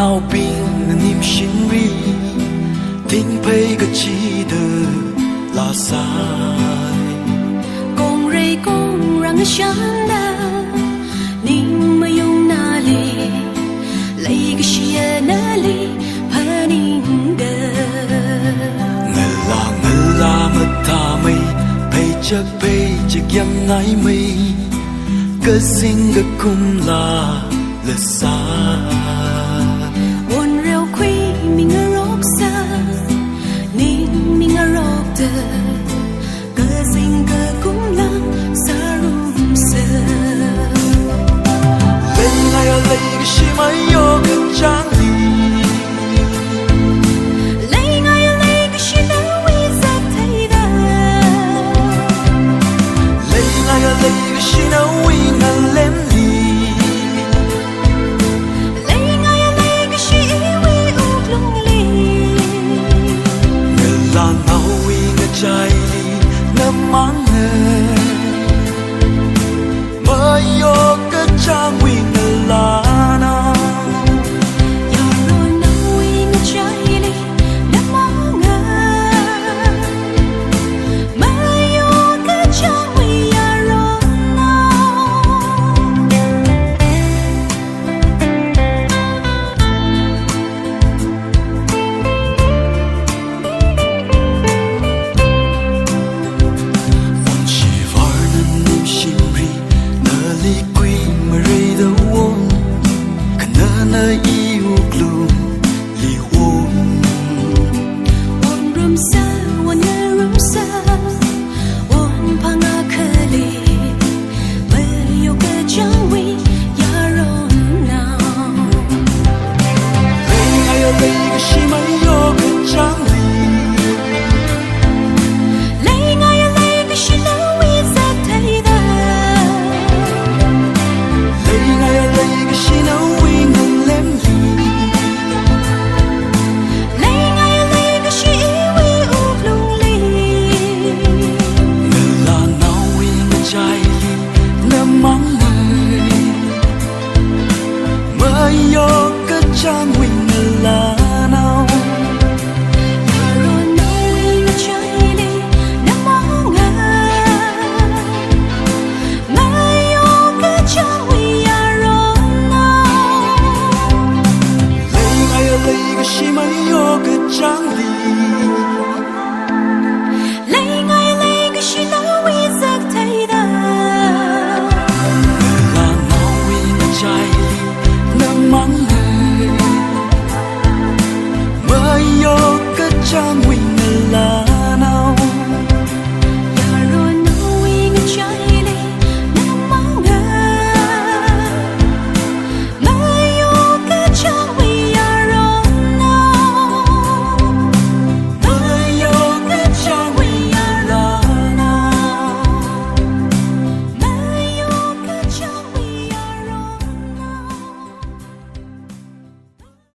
nào bin niềm xin ri tình phây cái chi đời là sai công rây công răng sáng đa ning mà yung na li lấy cái xia na li phá ning đờ ngờ là mất tha mây phây chắc yang ngay mây cái sinh cái cung là xa buồn rêu khuy mình ở rốc xa ning mình ở rốc đờ cơ sinh cơ cũng là xa rung sơ bên ngay ở đây cái gì mà yêu cái trang đi lấy ngay ở đây cái gì đã quy ra thấy đã lấy ngay ở đây cái gì đã quy ngàn lem đi lấy ngay ở đây cái gì quy ước lung li người là nào quy ngờ trái đi ngờ mang ngờ mà yêu cái trang quy ngờ là nào trang